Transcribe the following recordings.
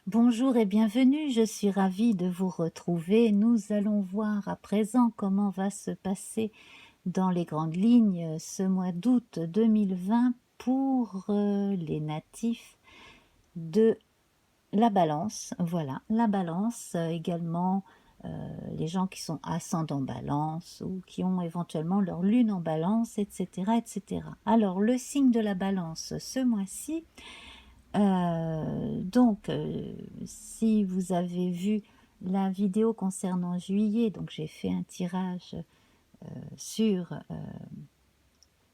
Bonjour et bienvenue, je suis ravie de vous retrouver. Nous allons voir à présent comment va se passer dans les grandes lignes ce mois d'août 2020 pour les natifs de la Balance. Voilà, la Balance, également les gens qui sont ascendant Balance ou qui ont éventuellement leur lune en Balance, etc., etc. Alors, le signe de la Balance ce mois-ci, si vous avez vu la vidéo concernant juillet, donc j'ai fait un tirage sur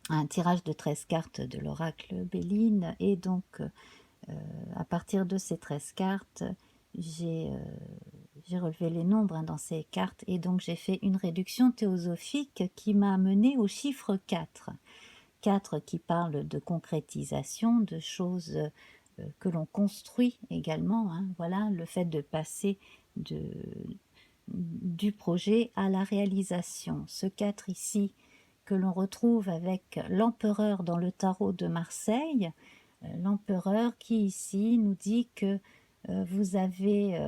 un tirage de 13 cartes de l'oracle Béline, et donc à partir de ces 13 cartes, j'ai relevé les nombres dans ces cartes, et donc j'ai fait une réduction théosophique qui m'a amené au chiffre 4. 4 qui parle de concrétisation, de choses que l'on construit également, hein. Voilà, le fait de passer du projet à la réalisation. Ce 4 ici, que l'on retrouve avec l'empereur dans le tarot de Marseille, l'empereur qui ici nous dit que vous avez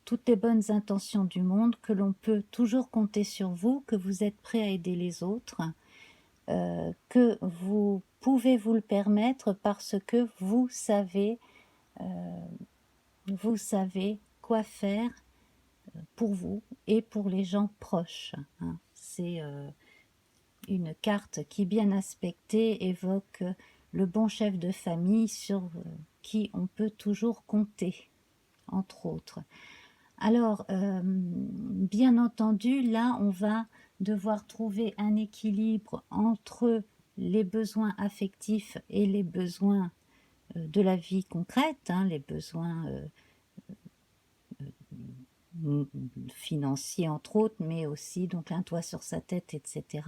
toutes les bonnes intentions du monde, que l'on peut toujours compter sur vous, que vous êtes prêt à aider les autres, que vous pouvez vous le permettre parce que vous savez quoi faire pour vous et pour les gens proches, hein. C'est une carte qui, bien aspectée, évoque le bon chef de famille sur qui on peut toujours compter, entre autres. Alors, bien entendu, là, on va devoir trouver un équilibre entre les besoins affectifs et les besoins de la vie concrète, hein, les besoins financiers entre autres, mais aussi donc un toit sur sa tête, etc.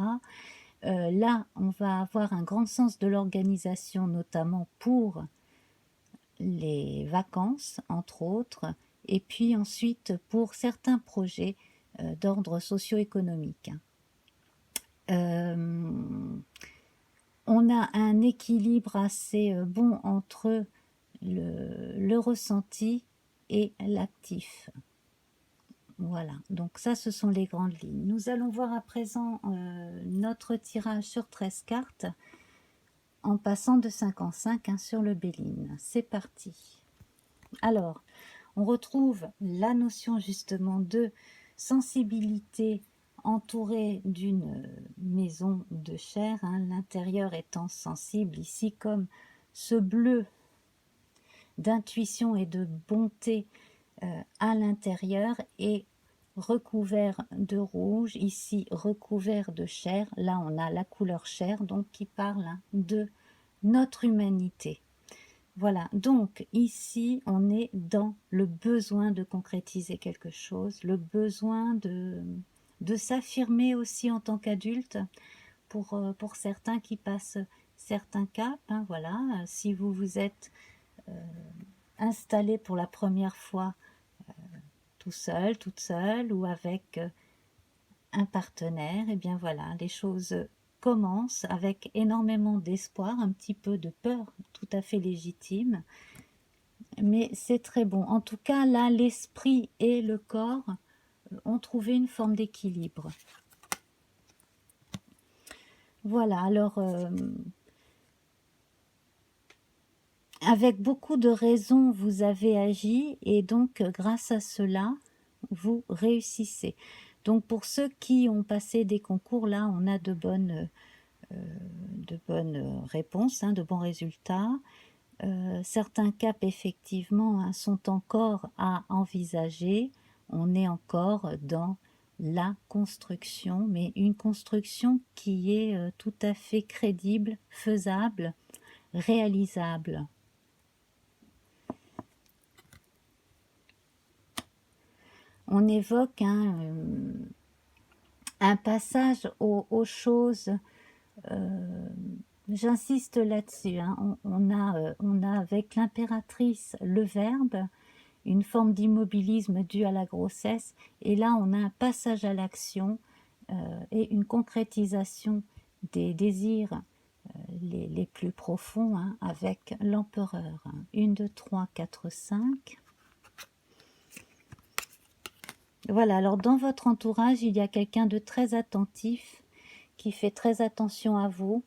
Là, on va avoir un grand sens de l'organisation, notamment pour les vacances, entre autres, et puis ensuite pour certains projets d'ordre socio-économique. On a un équilibre assez bon entre le ressenti et l'actif. Voilà, donc ça, ce sont les grandes lignes. Nous allons voir à présent notre tirage sur 13 cartes en passant de 5 en 5 sur le Béline. C'est parti. Alors, on retrouve la notion justement de sensibilité entourée d'une maison de chair, hein, l'intérieur étant sensible ici comme ce bleu d'intuition et de bonté à l'intérieur, et recouvert de rouge, ici recouvert de chair. Là on a la couleur chair, donc qui parle de notre humanité. Voilà, donc ici on est dans le besoin de concrétiser quelque chose, le besoin de s'affirmer aussi en tant qu'adulte pour certains qui passent certains caps, hein. Voilà, si vous vous êtes installé pour la première fois tout seul, toute seule, ou avec un partenaire, et bien voilà, les choses commencent avec énormément d'espoir, un petit peu de peur, tout à fait légitime, mais c'est très bon. En tout cas, là, l'esprit et le corps ont trouvé une forme d'équilibre. Voilà, alors, avec beaucoup de raison, vous avez agi, et donc, grâce à cela, vous réussissez. Donc, pour ceux qui ont passé des concours, là, on a de bonnes réponses, hein, de bons résultats. Certains caps, effectivement, hein, sont encore à envisager. On est encore dans la construction, mais une construction qui est tout à fait crédible, faisable, réalisable. On évoque un passage aux choses. J'insiste là-dessus, hein. On a avec l'impératrice le verbe, une forme d'immobilisme due à la grossesse, et là on a un passage à l'action et une concrétisation des désirs les plus profonds, hein, avec l'empereur. 1, 2, 3, 4, 5. Voilà, alors dans votre entourage, il y a quelqu'un de très attentif, qui fait très attention à vous,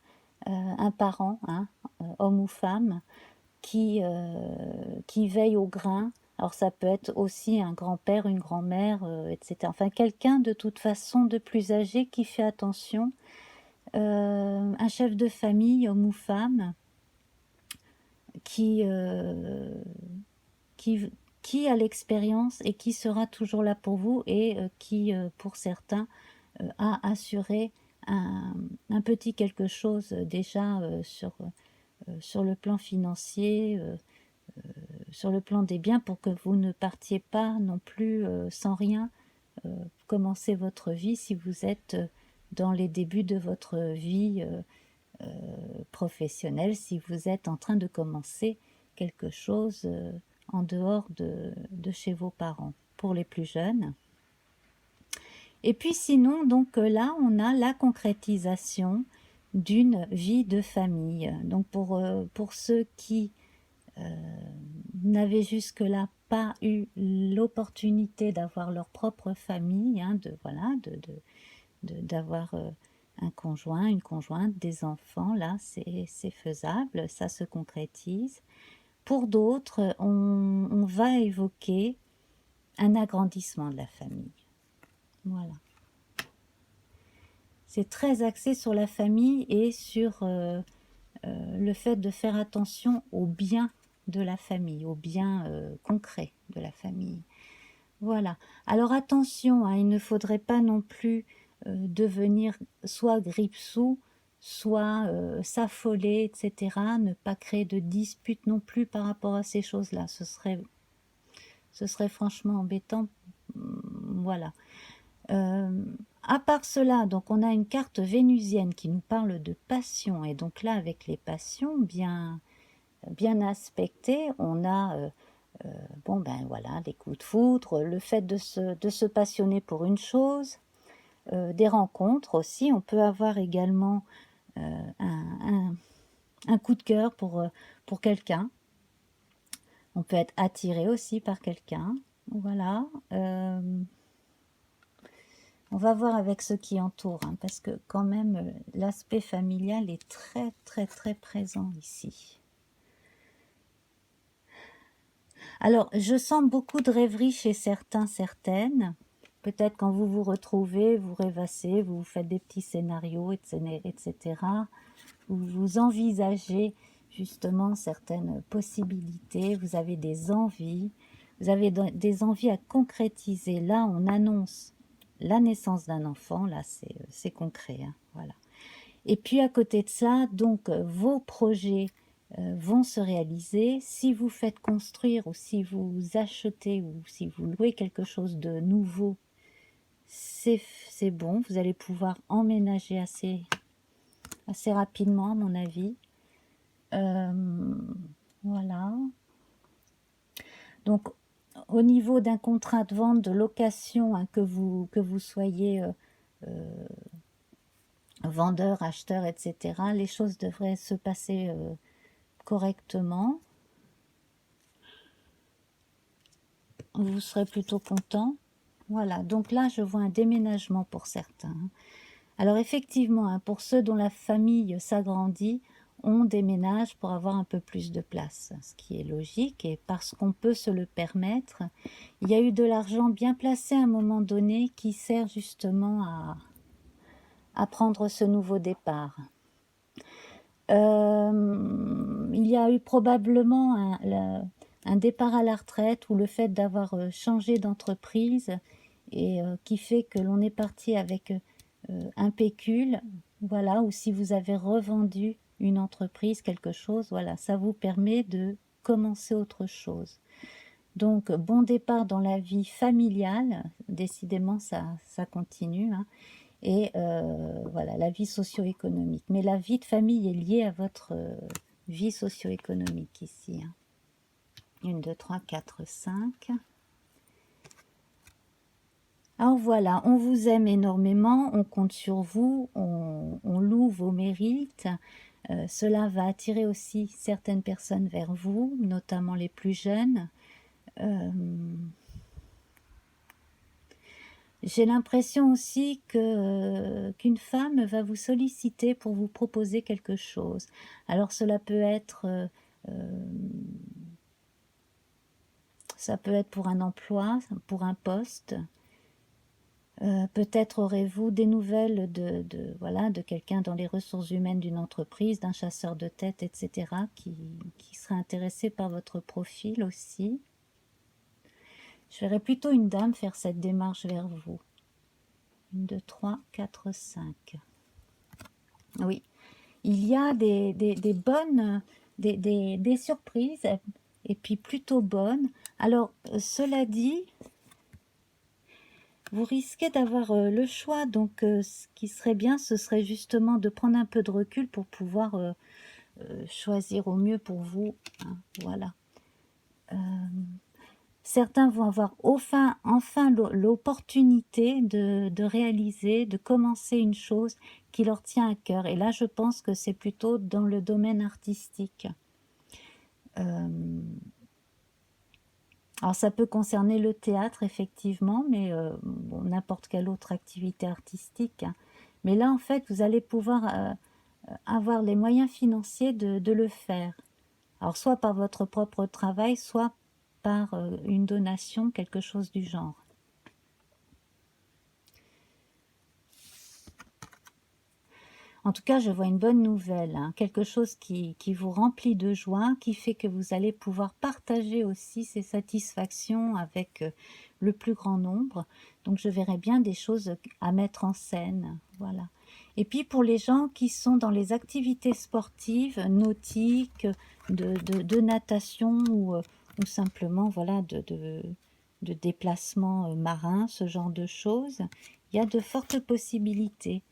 un parent, hein, homme ou femme, qui veille au grain. Alors ça peut être aussi un grand-père, une grand-mère, etc. Enfin, quelqu'un de toute façon de plus âgé qui fait attention. Un chef de famille, homme ou femme, qui, qui, qui a l'expérience et qui sera toujours là pour vous et qui, pour certains, a assuré un petit quelque chose déjà sur le plan financier, sur le plan des biens, pour que vous ne partiez pas non plus sans rien commencer votre vie si vous êtes dans les débuts de votre vie professionnelle, si vous êtes en train de commencer quelque chose en dehors de chez vos parents, pour les plus jeunes. Et puis sinon, donc là, on a la concrétisation d'une vie de famille. Donc pour ceux qui n'avaient jusque-là pas eu l'opportunité d'avoir leur propre famille, hein, d'avoir un conjoint, une conjointe, des enfants, là c'est faisable, ça se concrétise. Pour d'autres, on va évoquer un agrandissement de la famille. Voilà. C'est très axé sur la famille et sur le fait de faire attention au bien de la famille, au bien concret de la famille. Voilà. Alors attention, hein, il ne faudrait pas non plus devenir soit grippe-sous, soit s'affoler, etc. Ne pas créer de disputes non plus par rapport à ces choses-là. Ce serait franchement embêtant. Voilà. À part cela, donc on a une carte vénusienne qui nous parle de passion. Et donc là, avec les passions bien aspectées, on a... bon ben voilà, des coups de foudre, le fait de se passionner pour une chose, des rencontres aussi. On peut avoir également un coup de cœur pour quelqu'un. On peut être attiré aussi par quelqu'un. Voilà. On va voir avec ce qui entoure, hein, parce que quand même l'aspect familial est très très très présent ici. Alors, je sens beaucoup de rêverie chez certains, certaines. Peut-être quand vous vous retrouvez, vous rêvassez, vous faites des petits scénarios, etc. Vous envisagez justement certaines possibilités, vous avez des envies, vous avez des envies à concrétiser. Là, on annonce la naissance d'un enfant, là c'est concret, hein, voilà. Et puis à côté de ça, donc vos projets vont se réaliser. Si vous faites construire ou si vous achetez ou si vous louez quelque chose de nouveau, c'est bon, vous allez pouvoir emménager assez rapidement à mon avis. Voilà. Donc au niveau d'un contrat de vente, de location, hein, que vous soyez vendeur, acheteur, etc., les choses devraient se passer correctement. Vous serez plutôt content. Voilà, donc là je vois un déménagement pour certains. Alors effectivement, hein, pour ceux dont la famille s'agrandit, on déménage pour avoir un peu plus de place, ce qui est logique, et parce qu'on peut se le permettre. Il y a eu de l'argent bien placé à un moment donné qui sert justement à prendre ce nouveau départ. Il y a eu probablement un départ à la retraite ou le fait d'avoir changé d'entreprise et qui fait que l'on est parti avec un pécule, voilà, ou si vous avez revendu une entreprise, quelque chose, voilà, ça vous permet de commencer autre chose. Donc, bon départ dans la vie familiale, décidément ça continue, hein. Et voilà, la vie socio-économique. Mais la vie de famille est liée à votre vie socio-économique ici, hein. 1, 2, 3, 4, 5. Alors voilà, on vous aime énormément, on compte sur vous, on loue vos mérites. Cela va attirer aussi certaines personnes vers vous, notamment les plus jeunes. J'ai l'impression aussi qu'une femme va vous solliciter pour vous proposer quelque chose. Alors cela peut être, ça peut être pour un emploi, pour un poste. Peut-être aurez-vous des nouvelles voilà, de quelqu'un dans les ressources humaines d'une entreprise, d'un chasseur de tête, etc., qui serait intéressé par votre profil aussi. Je verrais plutôt une dame faire cette démarche vers vous. 1, 2, 3, 4, 5. Oui, il y a des bonnes, des surprises, et puis plutôt bonnes. Alors, cela dit, vous risquez d'avoir le choix, donc ce qui serait bien, ce serait justement de prendre un peu de recul pour pouvoir choisir au mieux pour vous. Hein, voilà. Certains vont avoir enfin l'opportunité de réaliser, de commencer une chose qui leur tient à cœur. Et là, je pense que c'est plutôt dans le domaine artistique. Alors, ça peut concerner le théâtre, effectivement, mais bon, n'importe quelle autre activité artistique. Hein. Mais là, en fait, vous allez pouvoir avoir les moyens financiers de le faire. Alors, soit par votre propre travail, soit par une donation, quelque chose du genre. En tout cas, je vois une bonne nouvelle, hein, quelque chose qui vous remplit de joie, qui fait que vous allez pouvoir partager aussi ces satisfactions avec le plus grand nombre. Donc, je verrai bien des choses à mettre en scène, voilà. Et puis, pour les gens qui sont dans les activités sportives, nautiques, de natation ou simplement, voilà, de déplacements marins, ce genre de choses, il y a de fortes possibilités.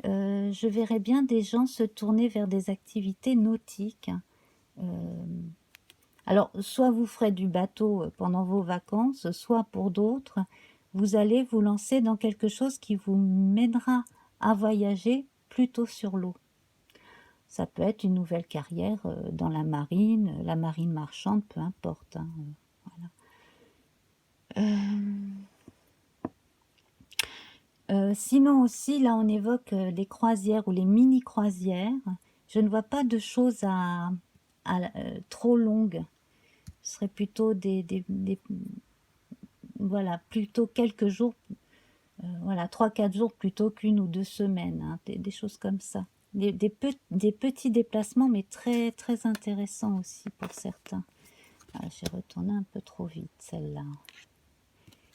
Je verrais bien des gens se tourner vers des activités nautiques. Alors, soit vous ferez du bateau pendant vos vacances, soit pour d'autres, vous allez vous lancer dans quelque chose qui vous mènera à voyager plutôt sur l'eau. Ça peut être une nouvelle carrière dans la marine marchande, peu importe. Hein, voilà. Sinon aussi, là on évoque les croisières ou les mini-croisières. Je ne vois pas de choses trop longues. Ce serait plutôt voilà, plutôt quelques jours, voilà, 3-4 jours plutôt qu'une ou 2 semaines, hein, des choses comme ça. Des petits déplacements, mais très, très intéressants aussi pour certains. Ah, j'ai retourné un peu trop vite celle-là,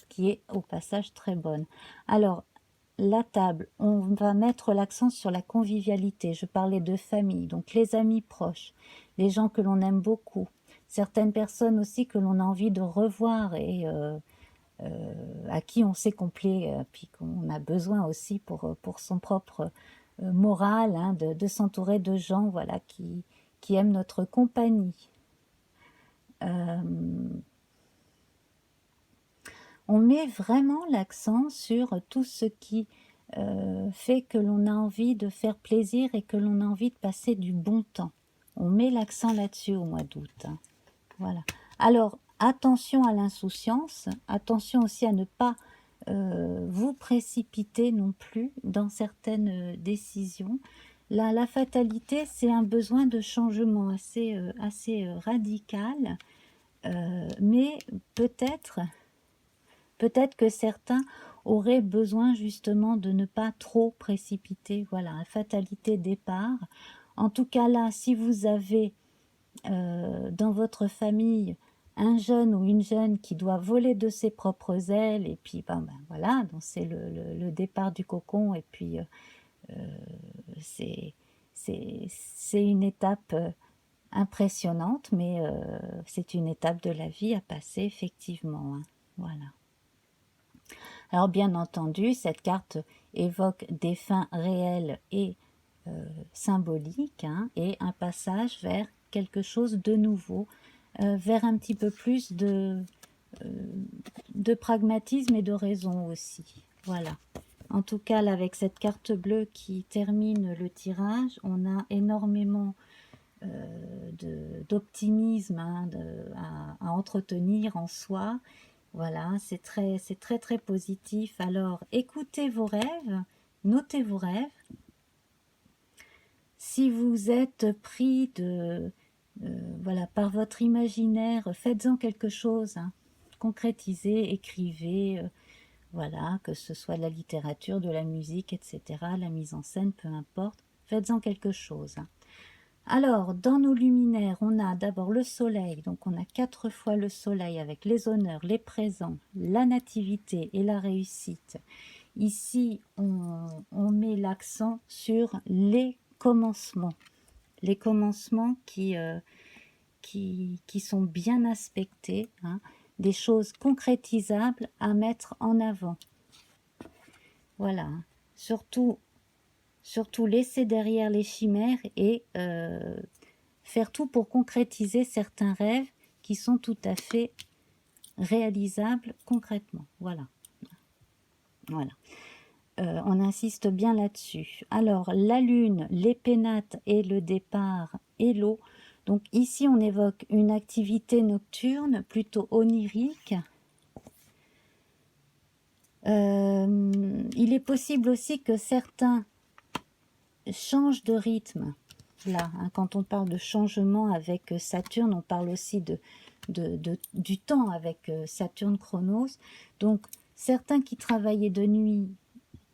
qui est au passage très bonne. Alors, la table, on va mettre l'accent sur la convivialité. Je parlais de famille, donc les amis proches, les gens que l'on aime beaucoup, certaines personnes aussi que l'on a envie de revoir et à qui on sait qu'on plaît, puis qu'on a besoin aussi pour son propre moral, hein, de s'entourer de gens voilà, qui aiment notre compagnie. On met vraiment l'accent sur tout ce qui fait que l'on a envie de faire plaisir et que l'on a envie de passer du bon temps. On met l'accent là-dessus au mois d'août. Hein. Voilà. Alors, attention à l'insouciance, attention aussi à ne pas vous précipiter non plus dans certaines décisions. La fatalité, c'est un besoin de changement assez radical, mais peut-être que certains auraient besoin justement de ne pas trop précipiter, voilà, la fatalité départ. En tout cas là, si vous avez dans votre famille un jeune ou une jeune qui doit voler de ses propres ailes, et puis ben voilà, donc c'est le départ du cocon, et puis c'est une étape impressionnante, mais c'est une étape de la vie à passer effectivement. Hein, voilà. Alors bien entendu, cette carte évoque des fins réelles et symboliques, hein, et un passage vers quelque chose de nouveau, vers un petit peu plus de pragmatisme et de raison aussi. Voilà. En tout cas, là, avec cette carte bleue qui termine le tirage, on a énormément d'optimisme hein, à entretenir en soi. Voilà, c'est très très positif. Alors, écoutez vos rêves, notez vos rêves. Si vous êtes pris voilà, par votre imaginaire, faites-en quelque chose. Hein. Concrétisez, écrivez, voilà, que ce soit de la littérature, de la musique, etc., la mise en scène, peu importe. Faites-en quelque chose. Hein. Alors, dans nos luminaires, on a d'abord le soleil, donc on a 4 fois le soleil avec les honneurs, les présents, la nativité et la réussite. Ici, on met l'accent sur les commencements qui sont bien aspectés, hein, des choses concrétisables à mettre en avant. Voilà, surtout laisser derrière les chimères et faire tout pour concrétiser certains rêves qui sont tout à fait réalisables concrètement. Voilà. Voilà. On insiste bien là-dessus. Alors, la lune, les pénates et le départ et l'eau. Donc ici, on évoque une activité nocturne plutôt onirique. Il est possible aussi que certains changent de rythme. Là, hein, quand on parle de changement avec Saturne, on parle aussi du temps avec Saturne Chronos. Donc, certains qui travaillaient de nuit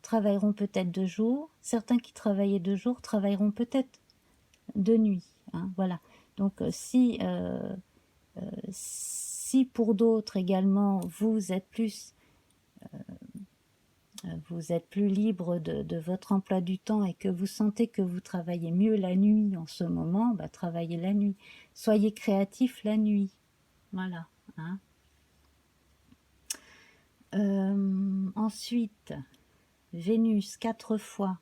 travailleront peut-être de jour, certains qui travaillaient de jour travailleront peut-être de nuit. Hein, voilà. Donc, si pour d'autres également, vous êtes plus libre de votre emploi du temps et que vous sentez que vous travaillez mieux la nuit en ce moment, bah, travaillez la nuit. Soyez créatif la nuit. Voilà. Hein. Ensuite, Vénus, 4 fois.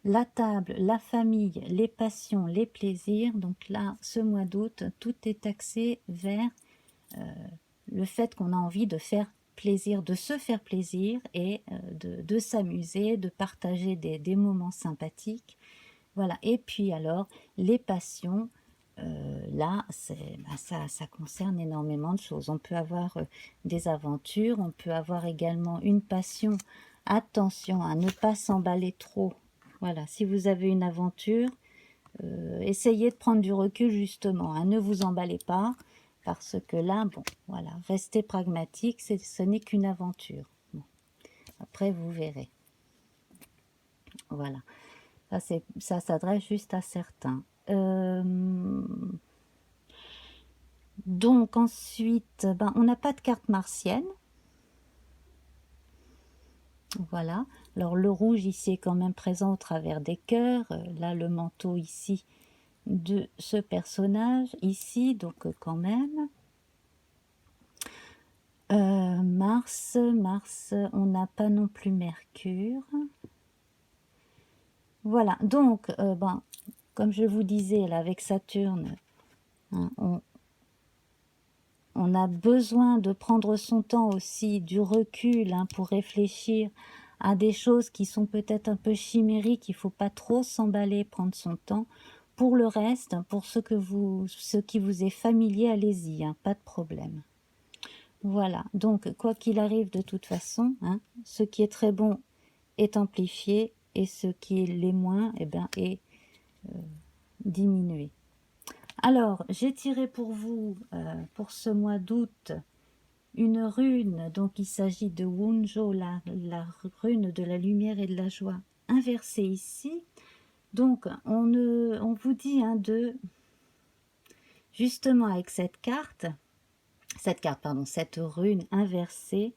La table, la famille, les passions, les plaisirs. Donc là, ce mois d'août, tout est axé vers le fait qu'on a envie de faire plaisir, de se faire plaisir et de s'amuser, de partager des moments sympathiques. Voilà. Et puis alors, les passions, là, ça concerne énormément de choses. On peut avoir des aventures, on peut avoir également une passion. Attention à ne pas s'emballer trop. Voilà, si vous avez une aventure, essayez de prendre du recul justement. Hein, ne vous emballez pas. Parce que là, bon, voilà, restez pragmatique, ce n'est qu'une aventure. Bon. Après, vous verrez. Voilà. Ça s'adresse juste à certains. Donc, ensuite, ben, on n'a pas de carte martienne. Voilà. Alors, le rouge ici est quand même présent au travers des cœurs. Là, le manteau ici de ce personnage. Ici, donc quand même... Mars, on n'a pas non plus Mercure. Voilà, donc, ben, comme je vous disais, là, avec Saturne, hein, on a besoin de prendre son temps aussi, du recul, hein, pour réfléchir à des choses qui sont peut-être un peu chimériques. Il ne faut pas trop s'emballer, prendre son temps. Pour le reste, pour ce qui vous est familier, allez-y, hein, pas de problème. Voilà, donc quoi qu'il arrive de toute façon, hein, ce qui est très bon est amplifié et ce qui l'est moins eh ben, est diminué. Alors, j'ai tiré pour vous, pour ce mois d'août, une rune, donc il s'agit de Wunjo, la rune de la lumière et de la joie, inversée ici. Donc, on vous dit hein, justement avec cette rune inversée,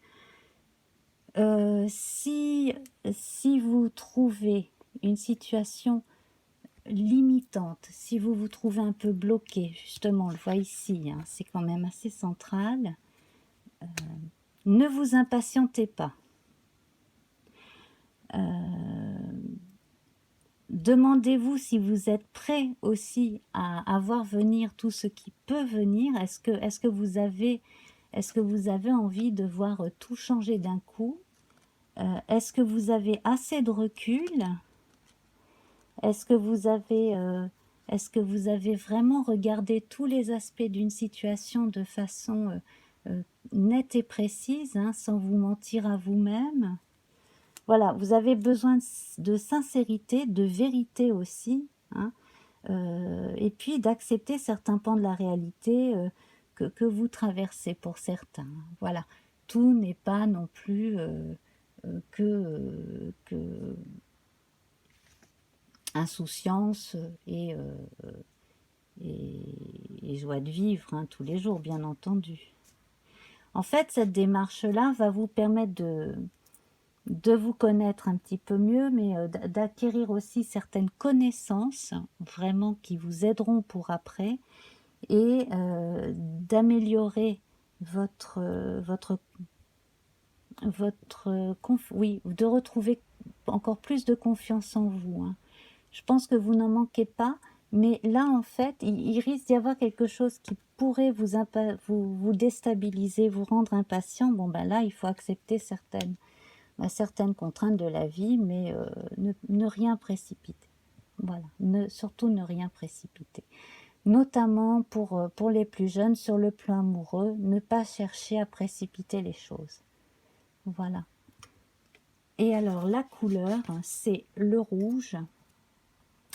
si vous trouvez une situation limitante, si vous vous trouvez un peu bloqué, justement, on le voit ici, hein, c'est quand même assez central, ne vous impatientez pas. Demandez-vous si vous êtes prêt aussi à voir venir tout ce qui peut venir. Est-ce que vous avez envie de voir tout changer d'un coup? Est-ce que vous avez assez de recul? Est-ce que vous avez vraiment regardé tous les aspects d'une situation de façon nette et précise, hein, sans vous mentir à vous-même? Voilà, vous avez besoin de sincérité, de vérité aussi, hein, et puis d'accepter certains pans de la réalité que vous traversez pour certains. Voilà, tout n'est pas non plus que insouciance et joie de vivre, hein, tous les jours, bien entendu. En fait, cette démarche-là va vous permettre de vous connaître un petit peu mieux, mais d'acquérir aussi certaines connaissances, vraiment, qui vous aideront pour après, et d'améliorer oui, de retrouver encore plus de confiance en vous, hein. Je pense que vous n'en manquez pas, mais là, en fait, il risque d'y avoir quelque chose qui pourrait vous déstabiliser, vous rendre impatient. Bon, ben là, il faut accepter certaines contraintes de la vie, mais ne rien précipiter. Voilà, surtout ne rien précipiter. Notamment pour les plus jeunes, sur le plan amoureux, ne pas chercher à précipiter les choses. Voilà. Et alors, la couleur, c'est le rouge.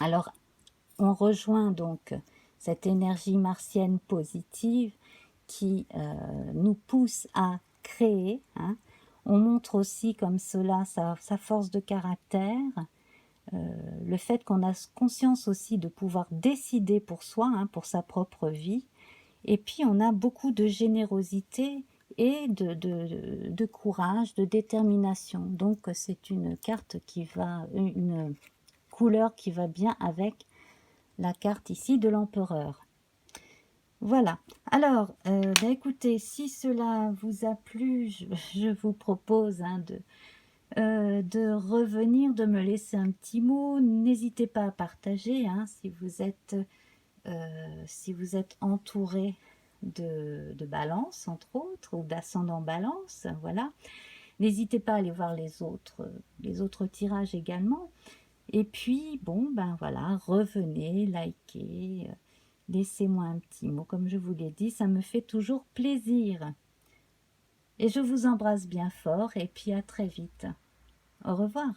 Alors, on rejoint donc cette énergie martienne positive qui nous pousse à créer, hein. On montre aussi comme cela sa force de caractère, le fait qu'on a conscience aussi de pouvoir décider pour soi, hein, pour sa propre vie. Et puis on a beaucoup de générosité et de courage, de détermination. Donc c'est une couleur qui va bien avec la carte ici de l'empereur. Voilà. Alors, écoutez, si cela vous a plu, je vous propose, hein, de revenir, de me laisser un petit mot. N'hésitez pas à partager, hein, si vous êtes entouré de balance, entre autres, ou d'ascendant balance, voilà. N'hésitez pas à aller voir les autres tirages également. Et puis, bon, ben voilà, revenez, likez, laissez-moi un petit mot, comme je vous l'ai dit, ça me fait toujours plaisir. Et je vous embrasse bien fort, et puis à très vite. Au revoir.